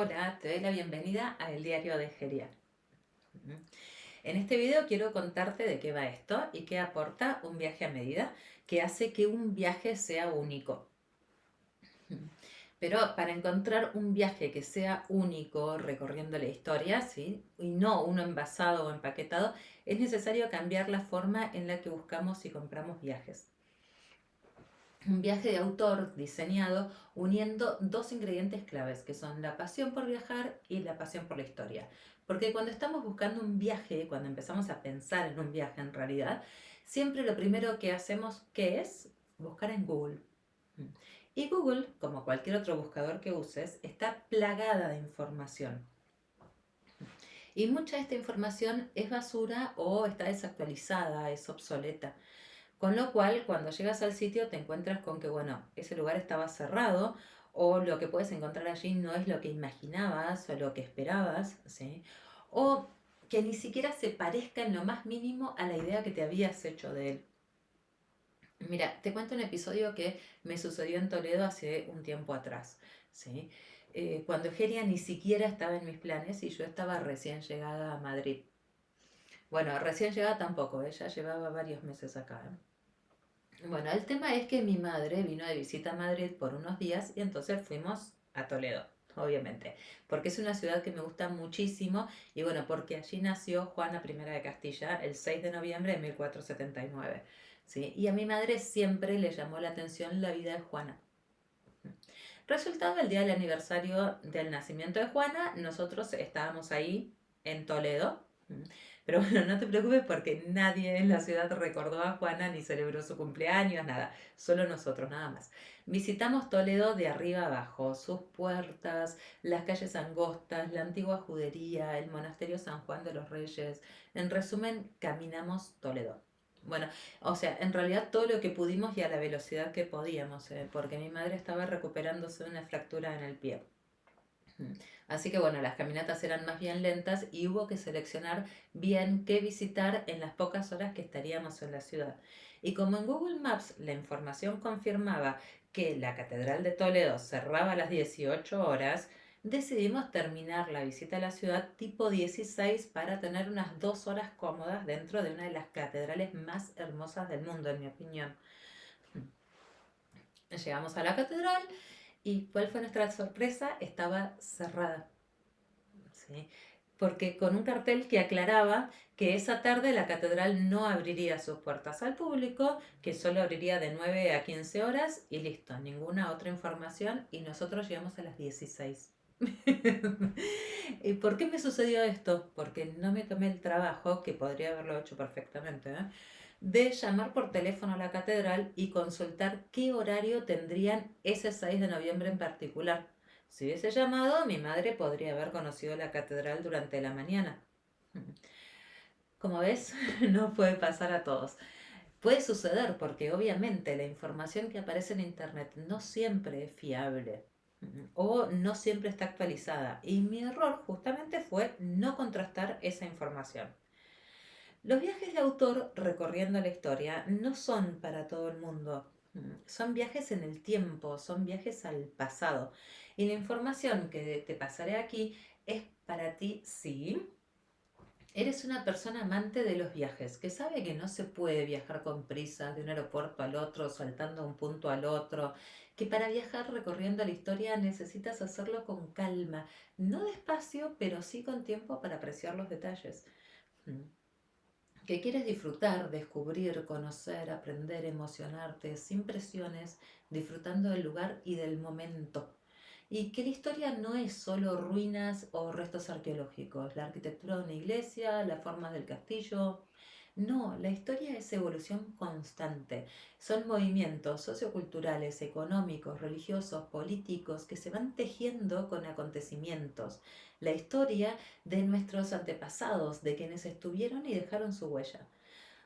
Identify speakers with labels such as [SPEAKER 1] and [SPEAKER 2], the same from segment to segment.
[SPEAKER 1] Hola, te doy la bienvenida a El Diario de Gerial. En este video quiero contarte de qué va esto y qué aporta un viaje a medida que hace que un viaje sea único. Pero para encontrar un viaje que sea único recorriendo la historia, ¿sí? Y no uno envasado o empaquetado, es necesario cambiar la forma en la que buscamos y compramos viajes. Un viaje de autor diseñado uniendo dos ingredientes claves, que son la pasión por viajar y la pasión por la historia. Porque cuando estamos buscando un viaje, cuando empezamos a pensar en un viaje en realidad, siempre lo primero que hacemos, ¿qué es? Buscar en Google. Y Google, como cualquier otro buscador que uses, está plagada de información. Y mucha de esta información es basura o está desactualizada, es obsoleta. Con lo cual, cuando llegas al sitio te encuentras con que, bueno, ese lugar estaba cerrado o lo que puedes encontrar allí no es lo que imaginabas o lo que esperabas, ¿sí? O que ni siquiera se parezca en lo más mínimo a la idea que te habías hecho de él. Mira, te cuento un episodio que me sucedió en Toledo hace un tiempo atrás, ¿sí? Cuando Egeria ni siquiera estaba en mis planes y yo estaba recién llegada a Madrid. Bueno, recién llegada tampoco, ella llevaba varios meses acá, ¿eh? Bueno, el tema es que mi madre vino de visita a Madrid por unos días y entonces fuimos a Toledo, obviamente, porque es una ciudad que me gusta muchísimo y bueno, porque allí nació Juana I de Castilla el 6 de noviembre de 1479, ¿sí? Y a mi madre siempre le llamó la atención la vida de Juana. Resultado, el día del aniversario del nacimiento de Juana, nosotros estábamos ahí en Toledo. Pero bueno, no te preocupes porque nadie en la ciudad recordó a Juana ni celebró su cumpleaños, nada. Solo nosotros, nada más. Visitamos Toledo de arriba abajo, sus puertas, las calles angostas, la antigua judería, el monasterio San Juan de los Reyes. En resumen, caminamos Toledo. Bueno, o sea, en realidad todo lo que pudimos y a la velocidad que podíamos, porque mi madre estaba recuperándose de una fractura en el pie. Mm. Así que bueno, las caminatas eran más bien lentas y hubo que seleccionar bien qué visitar en las pocas horas que estaríamos en la ciudad. Y como en Google Maps la información confirmaba que la Catedral de Toledo cerraba a las 18 horas, decidimos terminar la visita a la ciudad tipo 16 para tener unas 2 horas cómodas dentro de una de las catedrales más hermosas del mundo, en mi opinión. Llegamos a la catedral y ¿cuál fue nuestra sorpresa? Estaba cerrada. ¿Sí? Porque con un cartel que aclaraba que esa tarde la catedral no abriría sus puertas al público, que solo abriría de 9 a 15 horas y listo, ninguna otra información y nosotros llegamos a las 16. ¿Y por qué me sucedió esto? Porque no me tomé el trabajo, que podría haberlo hecho perfectamente, de llamar por teléfono a la catedral y consultar qué horario tendrían ese 6 de noviembre en particular. Si hubiese llamado, mi madre podría haber conocido la catedral durante la mañana. Como ves, no puede pasar a todos. Puede suceder porque obviamente la información que aparece en Internet no siempre es fiable o no siempre está actualizada. Y mi error justamente fue no contrastar esa información. Los viajes de autor recorriendo la historia no son para todo el mundo. Son viajes en el tiempo, son viajes al pasado. Y la información que te pasaré aquí es para ti, sí. Eres una persona amante de los viajes, que sabe que no se puede viajar con prisa de un aeropuerto al otro, saltando de un punto al otro, que para viajar recorriendo la historia necesitas hacerlo con calma, no despacio, pero sí con tiempo para apreciar los detalles. Mm. Que quieres disfrutar, descubrir, conocer, aprender, emocionarte, sin presiones, disfrutando del lugar y del momento. Y que la historia no es solo ruinas o restos arqueológicos, la arquitectura de una iglesia, las formas del castillo. No, la historia es evolución constante. Son movimientos socioculturales, económicos, religiosos, políticos que se van tejiendo con acontecimientos. La historia de nuestros antepasados, de quienes estuvieron y dejaron su huella.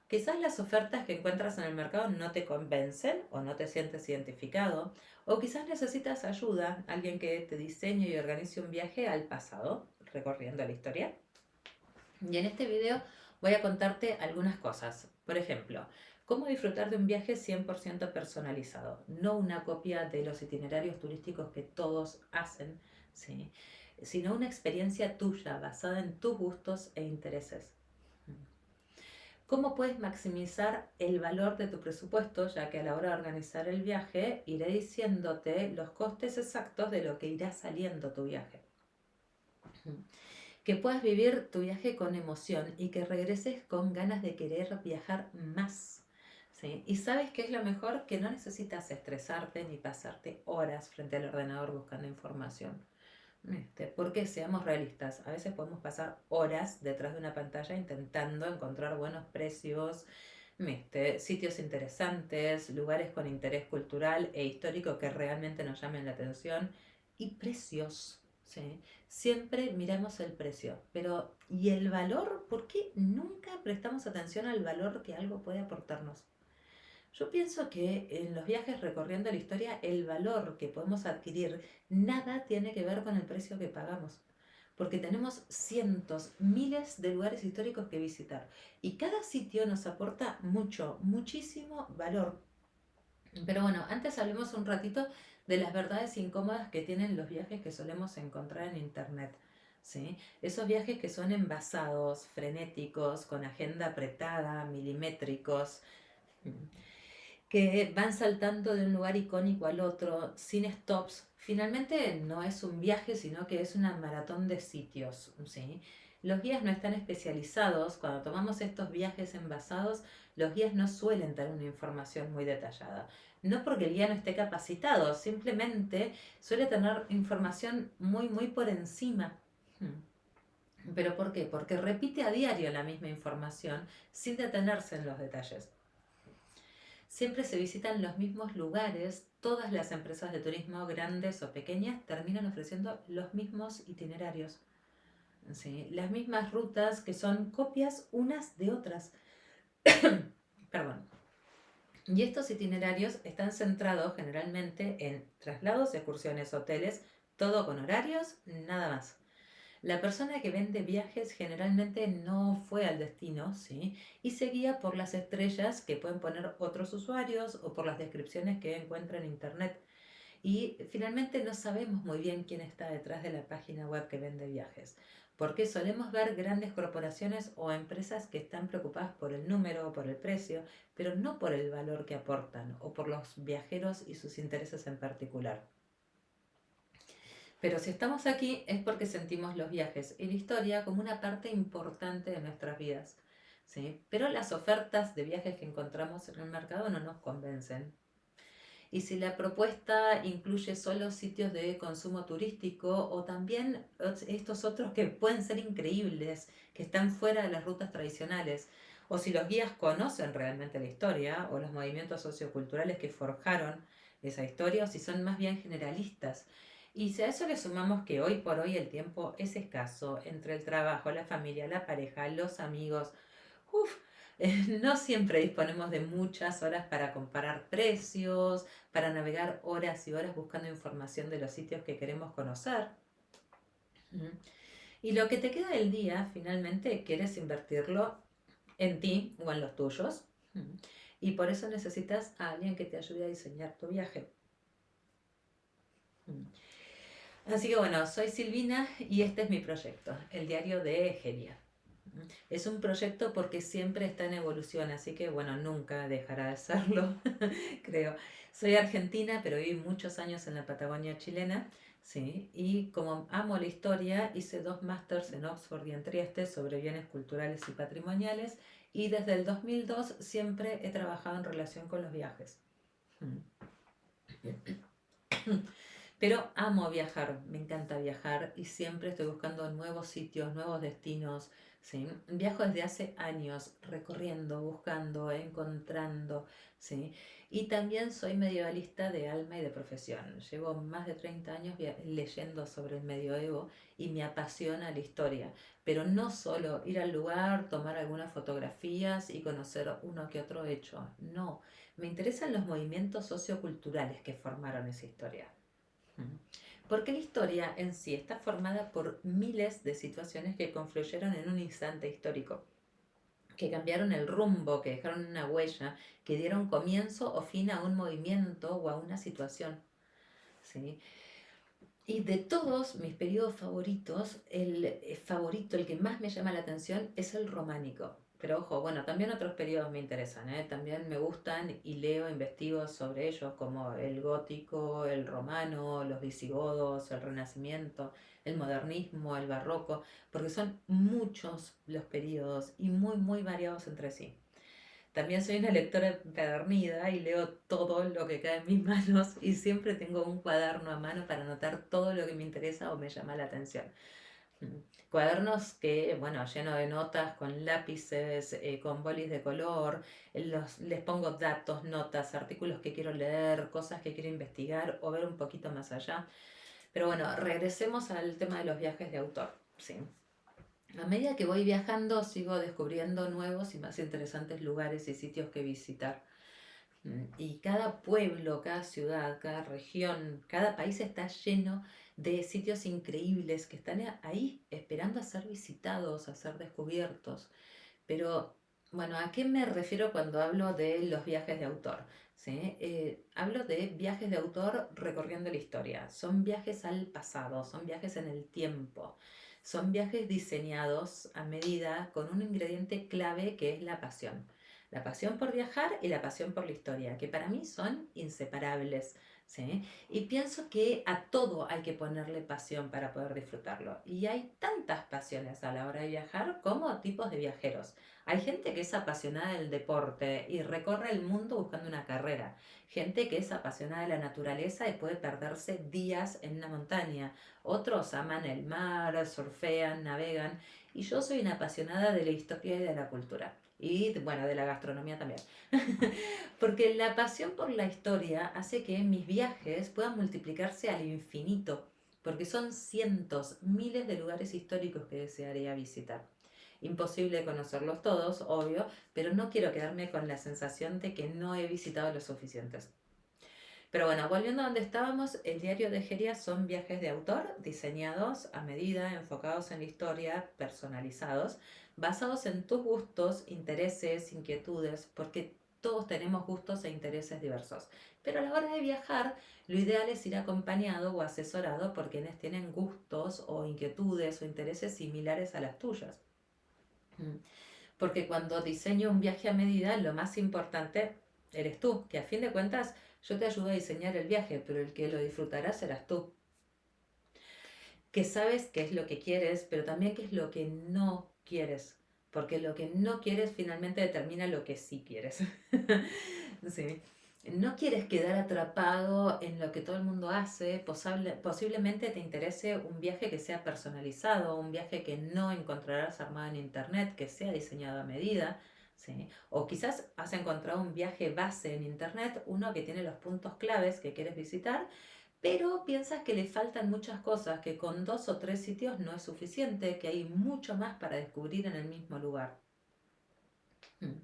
[SPEAKER 1] Quizás las ofertas que encuentras en el mercado no te convencen o no te sientes identificado, o quizás necesitas ayuda, alguien que te diseñe y organice un viaje al pasado, recorriendo la historia. Y en este video voy a contarte algunas cosas. Por ejemplo, cómo disfrutar de un viaje 100% personalizado, no una copia de los itinerarios turísticos que todos hacen, ¿sí? sino una experiencia tuya basada en tus gustos e intereses. ¿Cómo puedes maximizar el valor de tu presupuesto? Ya que a la hora de organizar el viaje iré diciéndote los costes exactos de lo que irá saliendo tu viaje. Que puedas vivir tu viaje con emoción y que regreses con ganas de querer viajar más. ¿Sí? Y sabes qué es lo mejor, que no necesitas estresarte ni pasarte horas frente al ordenador buscando información. Porque seamos realistas, a veces podemos pasar horas detrás de una pantalla intentando encontrar buenos precios, sitios interesantes, lugares con interés cultural e histórico que realmente nos llamen la atención y precios. ¿Sí? Siempre miramos el precio, pero ¿y el valor? ¿Por qué nunca prestamos atención al valor que algo puede aportarnos? Yo pienso que en los viajes recorriendo la historia, el valor que podemos adquirir nada tiene que ver con el precio que pagamos, porque tenemos cientos, miles de lugares históricos que visitar y cada sitio nos aporta mucho, muchísimo valor. Pero bueno, antes hablemos un ratito de las verdades incómodas que tienen los viajes que solemos encontrar en internet. ¿Sí? Esos viajes que son envasados, frenéticos, con agenda apretada, milimétricos, que van saltando de un lugar icónico al otro, sin stops. Finalmente no es un viaje, sino que es una maratón de sitios. ¿Sí? Los guías no están especializados. Cuando tomamos estos viajes envasados, los guías no suelen tener una información muy detallada. No porque el guía no esté capacitado, simplemente suele tener información muy, muy por encima. ¿Pero por qué? Porque repite a diario la misma información sin detenerse en los detalles. Siempre se visitan los mismos lugares, todas las empresas de turismo, grandes o pequeñas, terminan ofreciendo los mismos itinerarios. ¿Sí? Las mismas rutas que son copias unas de otras. Perdón. Y estos itinerarios están centrados generalmente en traslados, excursiones, hoteles, todo con horarios, nada más. La persona que vende viajes generalmente no fue al destino, ¿sí? Y se guía por las estrellas que pueden poner otros usuarios o por las descripciones que encuentra en internet. Y finalmente no sabemos muy bien quién está detrás de la página web que vende viajes, porque solemos ver grandes corporaciones o empresas que están preocupadas por el número o por el precio, pero no por el valor que aportan o por los viajeros y sus intereses en particular. Pero si estamos aquí es porque sentimos los viajes y la historia como una parte importante de nuestras vidas. ¿Sí? Pero las ofertas de viajes que encontramos en el mercado no nos convencen. Y si la propuesta incluye solo sitios de consumo turístico o también estos otros que pueden ser increíbles, que están fuera de las rutas tradicionales, o si los guías conocen realmente la historia o los movimientos socioculturales que forjaron esa historia, o si son más bien generalistas. Y si a eso le sumamos que hoy por hoy el tiempo es escaso entre el trabajo, la familia, la pareja, los amigos, uf, no siempre disponemos de muchas horas para comparar precios, para navegar horas y horas buscando información de los sitios que queremos conocer. Y lo que te queda del día, finalmente, quieres invertirlo en ti o en los tuyos. Y por eso necesitas a alguien que te ayude a diseñar tu viaje. Así que bueno, soy Silvina y este es mi proyecto, el diario de Egeria. Es un proyecto porque siempre está en evolución, así que bueno, nunca dejará de serlo, creo. Soy argentina, pero viví muchos años en la Patagonia chilena, ¿sí? Y como amo la historia, hice 2 másters en Oxford y en Trieste sobre bienes culturales y patrimoniales, y desde el 2002 siempre he trabajado en relación con los viajes. Pero amo viajar, me encanta viajar y siempre estoy buscando nuevos sitios, nuevos destinos. ¿Sí? Viajo desde hace años, recorriendo, buscando, encontrando. ¿Sí? Y también soy medievalista de alma y de profesión. Llevo más de 30 años leyendo sobre el medioevo y me apasiona la historia. Pero no solo ir al lugar, tomar algunas fotografías y conocer uno que otro hecho. No, me interesan los movimientos socioculturales que formaron esa historia. Porque la historia en sí está formada por miles de situaciones que confluyeron en un instante histórico, que cambiaron el rumbo, que dejaron una huella, que dieron comienzo o fin a un movimiento o a una situación. ¿Sí? Y de todos mis periodos favoritos, el favorito, el que más me llama la atención es el románico. Pero ojo, bueno, también otros periodos me interesan, ¿eh? También me gustan y leo, investigo sobre ellos, como el gótico, el romano, los visigodos, el renacimiento, el modernismo, el barroco, porque son muchos los periodos y muy, muy variados entre sí. También soy una lectora empedernida y leo todo lo que cae en mis manos y siempre tengo un cuaderno a mano para anotar todo lo que me interesa o me llama la atención. Mm. Cuadernos que, bueno, lleno de notas con lápices, con bolis de color, les pongo datos, notas, artículos que quiero leer, cosas que quiero investigar o ver un poquito más allá. Pero bueno, regresemos al tema de los viajes de autor. Sí. A medida que voy viajando, sigo descubriendo nuevos y más interesantes lugares y sitios que visitar. Y cada pueblo, cada ciudad, cada región, cada país está lleno de sitios increíbles que están ahí esperando a ser visitados, a ser descubiertos. Pero, bueno, ¿a qué me refiero cuando hablo de los viajes de autor? ¿Sí? Hablo de viajes de autor recorriendo la historia. Son viajes al pasado, son viajes en el tiempo. Son viajes diseñados a medida con un ingrediente clave que es la pasión. La pasión por viajar y la pasión por la historia, que para mí son inseparables. ¿Sí? Y pienso que a todo hay que ponerle pasión para poder disfrutarlo. Y hay tantas pasiones a la hora de viajar como tipos de viajeros. Hay gente que es apasionada del deporte y recorre el mundo buscando una carrera. Gente que es apasionada de la naturaleza y puede perderse días en una montaña. Otros aman el mar, surfean, navegan. Y yo soy una apasionada de la historia y de la cultura. Y bueno, de la gastronomía también. Porque la pasión por la historia hace que mis viajes puedan multiplicarse al infinito. Porque son cientos, miles de lugares históricos que desearía visitar. Imposible conocerlos todos, obvio, pero no quiero quedarme con la sensación de que no he visitado los suficientes. Pero bueno, volviendo a donde estábamos, el diario de Geria son viajes de autor diseñados a medida, enfocados en la historia, personalizados, basados en tus gustos, intereses, inquietudes, porque todos tenemos gustos e intereses diversos. Pero a la hora de viajar, lo ideal es ir acompañado o asesorado por quienes tienen gustos o inquietudes o intereses similares a las tuyas. Mm. Porque cuando diseño un viaje a medida, lo más importante eres tú, que a fin de cuentas yo te ayudo a diseñar el viaje, pero el que lo disfrutará serás tú. Que sabes qué es lo que quieres, pero también qué es lo que no quieres. Porque lo que no quieres finalmente determina lo que sí quieres. Sí. No quieres quedar atrapado en lo que todo el mundo hace. Posiblemente te interese un viaje que sea personalizado, un viaje que no encontrarás armado en internet, que sea diseñado a medida. ¿Sí? O quizás has encontrado un viaje base en internet, uno que tiene los puntos claves que quieres visitar, pero piensas que le faltan muchas cosas, que con 2 o 3 sitios no es suficiente, que hay mucho más para descubrir en el mismo lugar. Hmm.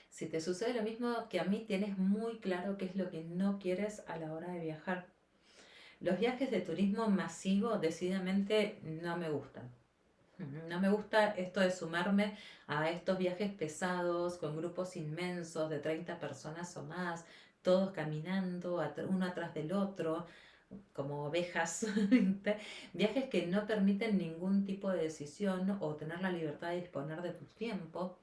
[SPEAKER 1] Si te sucede lo mismo que a mí, tienes muy claro qué es lo que no quieres a la hora de viajar. Los viajes de turismo masivo decididamente no me gustan. No me gusta esto de sumarme a estos viajes pesados con grupos inmensos de 30 personas o más, todos caminando uno atrás del otro, como ovejas. Viajes que no permiten ningún tipo de decisión o tener la libertad de disponer de tu tiempo.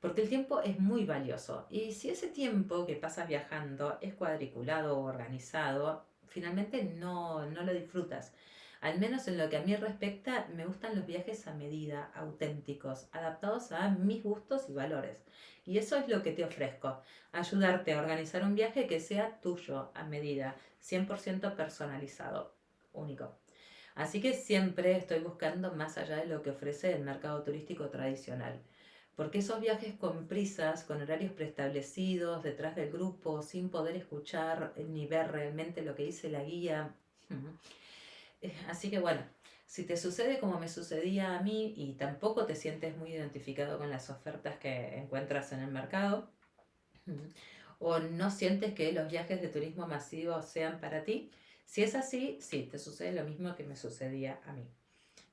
[SPEAKER 1] Porque el tiempo es muy valioso y si ese tiempo que pasas viajando es cuadriculado o organizado, finalmente no lo disfrutas. Al menos en lo que a mí respecta, me gustan los viajes a medida, auténticos, adaptados a mis gustos y valores. Y eso es lo que te ofrezco, ayudarte a organizar un viaje que sea tuyo, a medida, 100% personalizado, único. Así que siempre estoy buscando más allá de lo que ofrece el mercado turístico tradicional. Porque esos viajes con prisas, con horarios preestablecidos, detrás del grupo, sin poder escuchar ni ver realmente lo que dice la guía. Así que bueno, si te sucede como me sucedía a mí y tampoco te sientes muy identificado con las ofertas que encuentras en el mercado, o no sientes que los viajes de turismo masivo sean para ti, si es así, sí, te sucede lo mismo que me sucedía a mí.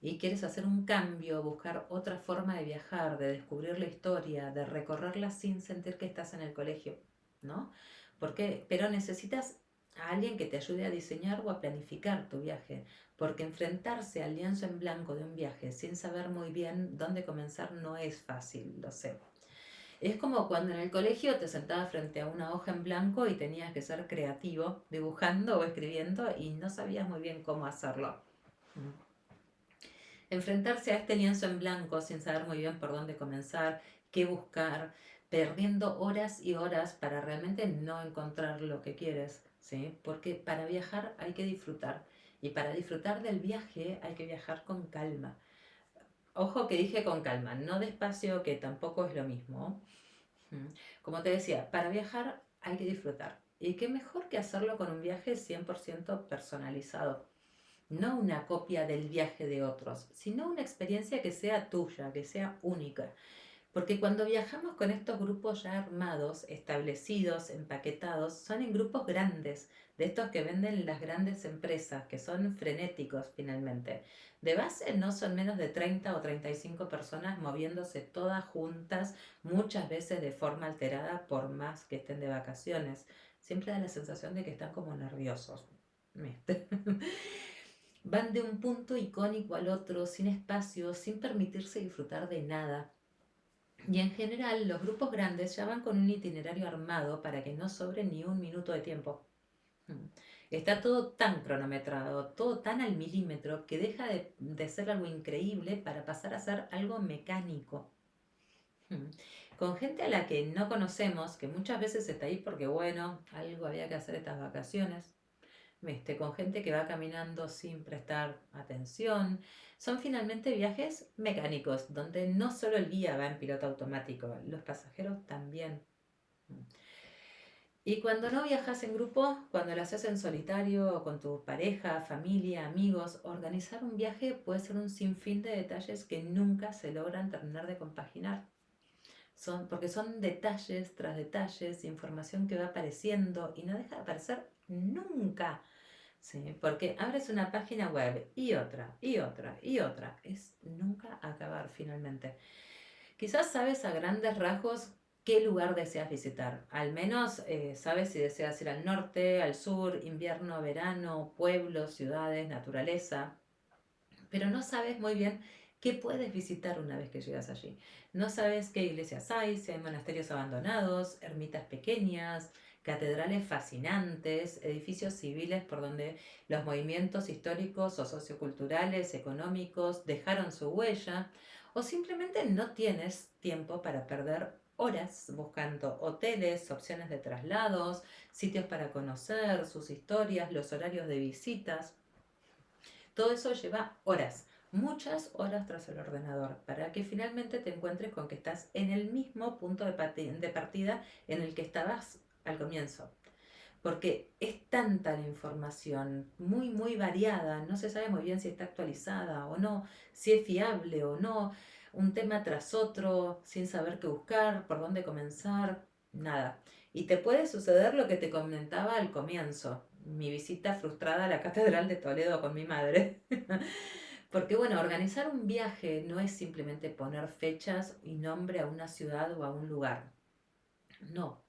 [SPEAKER 1] Y quieres hacer un cambio, buscar otra forma de viajar, de descubrir la historia, de recorrerla sin sentir que estás en el colegio, ¿no? Porque, pero necesitas a alguien que te ayude a diseñar o a planificar tu viaje, porque enfrentarse al lienzo en blanco de un viaje sin saber muy bien dónde comenzar no es fácil, lo sé. Es como cuando en el colegio te sentabas frente a una hoja en blanco y tenías que ser creativo, dibujando o escribiendo y no sabías muy bien cómo hacerlo. Enfrentarse a este lienzo en blanco sin saber muy bien por dónde comenzar, qué buscar, perdiendo horas y horas para realmente no encontrar lo que quieres, ¿sí? Porque para viajar hay que disfrutar y para disfrutar del viaje hay que viajar con calma. Ojo que dije con calma, no despacio, que tampoco es lo mismo. Como te decía, para viajar hay que disfrutar. ¿Y qué mejor que hacerlo con un viaje 100% personalizado? No una copia del viaje de otros, sino una experiencia que sea tuya, que sea única. Porque cuando viajamos con estos grupos ya armados, establecidos, empaquetados, son en grupos grandes, de estos que venden las grandes empresas, que son frenéticos finalmente. De base no son menos de 30 o 35 personas moviéndose todas juntas, muchas veces de forma alterada, por más que estén de vacaciones. Siempre da la sensación de que están como nerviosos. Van de un punto icónico al otro, sin espacio, sin permitirse disfrutar de nada. Y en general los grupos grandes ya van con un itinerario armado para que no sobre ni un minuto de tiempo. Mm. Está todo tan cronometrado, todo tan al milímetro, que deja de ser algo increíble para pasar a ser algo mecánico. Mm. Con gente a la que no conocemos, que muchas veces está ahí porque, bueno, algo había que hacer estas vacaciones, con gente que va caminando sin prestar atención. Son finalmente viajes mecánicos, donde no solo el guía va en piloto automático, los pasajeros también. Y cuando no viajas en grupo, cuando lo haces en solitario o con tu pareja, familia, amigos, organizar un viaje puede ser un sinfín de detalles que nunca se logran terminar de compaginar. Porque son detalles tras detalles, información que va apareciendo y no deja de aparecer nunca. Sí, porque abres una página web y otra, y otra, y otra. Es nunca acabar finalmente. Quizás sabes a grandes rasgos qué lugar deseas visitar. Al menos sabes si deseas ir al norte, al sur, invierno, verano, pueblos, ciudades, naturaleza. Pero no sabes muy bien qué puedes visitar una vez que llegas allí. No sabes qué iglesias hay, si hay monasterios abandonados, ermitas pequeñas, catedrales fascinantes, edificios civiles por donde los movimientos históricos o socioculturales, económicos dejaron su huella, o simplemente no tienes tiempo para perder horas buscando hoteles, opciones de traslados, sitios para conocer, sus historias, los horarios de visitas. Todo eso lleva horas, muchas horas tras el ordenador, para que finalmente te encuentres con que estás en el mismo punto de partida en el que estabas al comienzo. Porque es tanta la información, muy, muy variada, no se sabe muy bien si está actualizada o no, si es fiable o no, un tema tras otro, sin saber qué buscar, por dónde comenzar, nada. Y te puede suceder lo que te comentaba al comienzo, mi visita frustrada a la Catedral de Toledo con mi madre. Porque bueno, organizar un viaje no es simplemente poner fechas y nombre a una ciudad o a un lugar. No,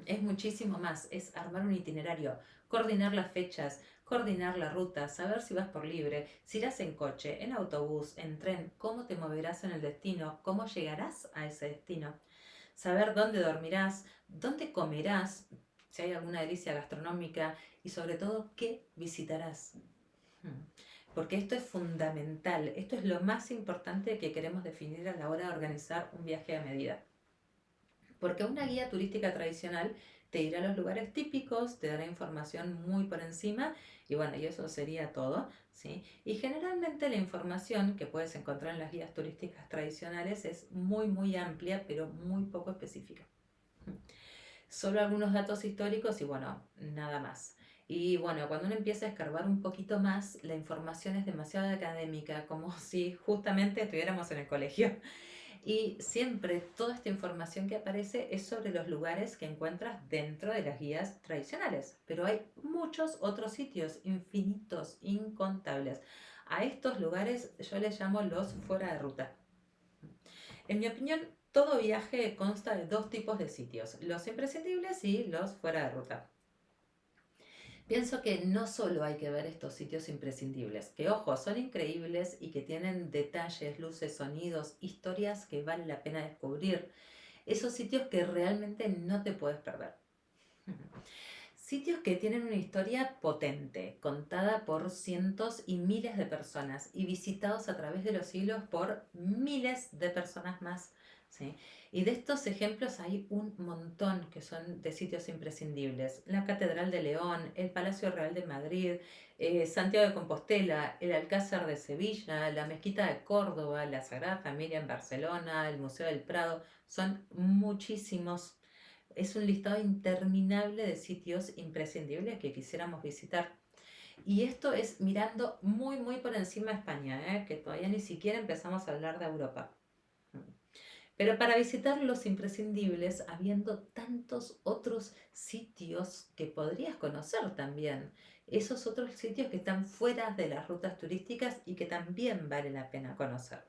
[SPEAKER 1] es muchísimo más, es armar un itinerario, coordinar las fechas, coordinar la ruta, saber si vas por libre, si irás en coche, en autobús, en tren, cómo te moverás en el destino, cómo llegarás a ese destino, saber dónde dormirás, dónde comerás, si hay alguna delicia gastronómica y sobre todo qué visitarás. Porque esto es fundamental, esto es lo más importante que queremos definir a la hora de organizar un viaje a medida. Porque una guía turística tradicional te irá a los lugares típicos, te dará información muy por encima y bueno, y eso sería todo, ¿sí? Y generalmente la información que puedes encontrar en las guías turísticas tradicionales es muy, muy amplia, pero muy poco específica. Solo algunos datos históricos y bueno, nada más. Y bueno, cuando uno empieza a escarbar un poquito más, la información es demasiado académica, como si justamente estuviéramos en el colegio. Y siempre toda esta información que aparece es sobre los lugares que encuentras dentro de las guías tradicionales. Pero hay muchos otros sitios, infinitos, incontables. A estos lugares yo les llamo los fuera de ruta. En mi opinión, todo viaje consta de dos tipos de sitios, los imprescindibles y los fuera de ruta. Pienso que no solo hay que ver estos sitios imprescindibles, que ojo, son increíbles y que tienen detalles, luces, sonidos, historias que vale la pena descubrir. Esos sitios que realmente no te puedes perder. Sitios que tienen una historia potente, contada por cientos y miles de personas y visitados a través de los siglos por miles de personas más. ¿Sí? Y de estos ejemplos hay un montón que son de sitios imprescindibles. La Catedral de León, el Palacio Real de Madrid, Santiago de Compostela, el Alcázar de Sevilla, la Mezquita de Córdoba, la Sagrada Familia en Barcelona, el Museo del Prado. Son muchísimos. Es un listado interminable de sitios imprescindibles que quisiéramos visitar. Y esto es mirando muy, muy por encima de España, que todavía ni siquiera empezamos a hablar de Europa. Pero para visitar los imprescindibles, habiendo tantos otros sitios que podrías conocer también, esos otros sitios que están fuera de las rutas turísticas y que también vale la pena conocer.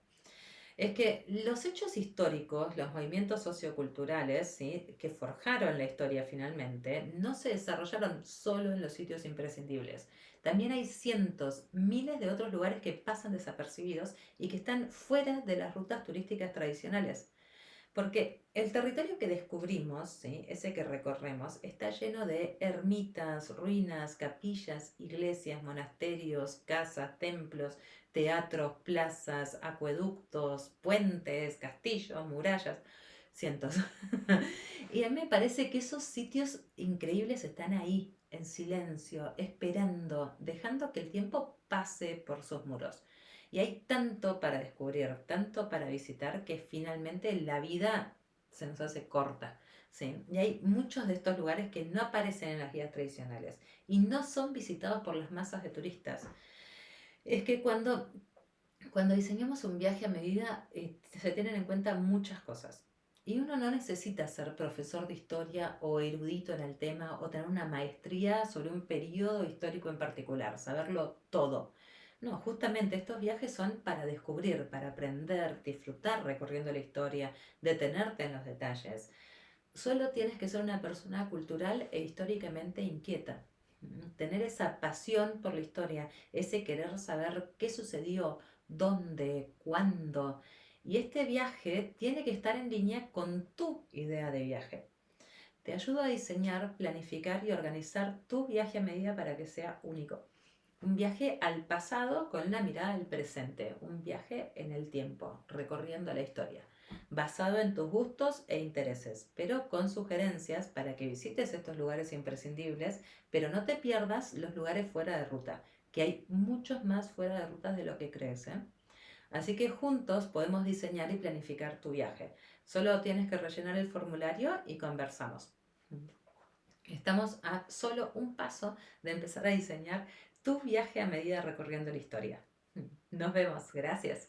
[SPEAKER 1] Es que los hechos históricos, los movimientos socioculturales, ¿sí?, que forjaron la historia finalmente, no se desarrollaron solo en los sitios imprescindibles. También hay cientos, miles de otros lugares que pasan desapercibidos y que están fuera de las rutas turísticas tradicionales. Porque el territorio que descubrimos, ¿sí?, ese que recorremos, está lleno de ermitas, ruinas, capillas, iglesias, monasterios, casas, templos, teatros, plazas, acueductos, puentes, castillos, murallas, cientos. Y a mí me parece que esos sitios increíbles están ahí, en silencio, esperando, dejando que el tiempo pase por sus muros. Y hay tanto para descubrir, tanto para visitar, que finalmente la vida se nos hace corta. ¿Sí? Y hay muchos de estos lugares que no aparecen en las guías tradicionales y no son visitados por las masas de turistas. Es que cuando diseñamos un viaje a medida, se tienen en cuenta muchas cosas. Y uno no necesita ser profesor de historia o erudito en el tema o tener una maestría sobre un periodo histórico en particular, saberlo todo. No, justamente estos viajes son para descubrir, para aprender, disfrutar recorriendo la historia, detenerte en los detalles. Solo tienes que ser una persona cultural e históricamente inquieta. Tener esa pasión por la historia, ese querer saber qué sucedió, dónde, cuándo. Y este viaje tiene que estar en línea con tu idea de viaje. Te ayuda a diseñar, planificar y organizar tu viaje a medida para que sea único. Un viaje al pasado con la mirada del presente, un viaje en el tiempo, recorriendo la historia, basado en tus gustos e intereses, pero con sugerencias para que visites estos lugares imprescindibles, pero no te pierdas los lugares fuera de ruta, que hay muchos más fuera de ruta de lo que crees, ¿eh? Así que juntos podemos diseñar y planificar tu viaje. Solo tienes que rellenar el formulario y conversamos. Estamos a solo un paso de empezar a diseñar tu viaje a medida recorriendo la historia. Nos vemos, gracias.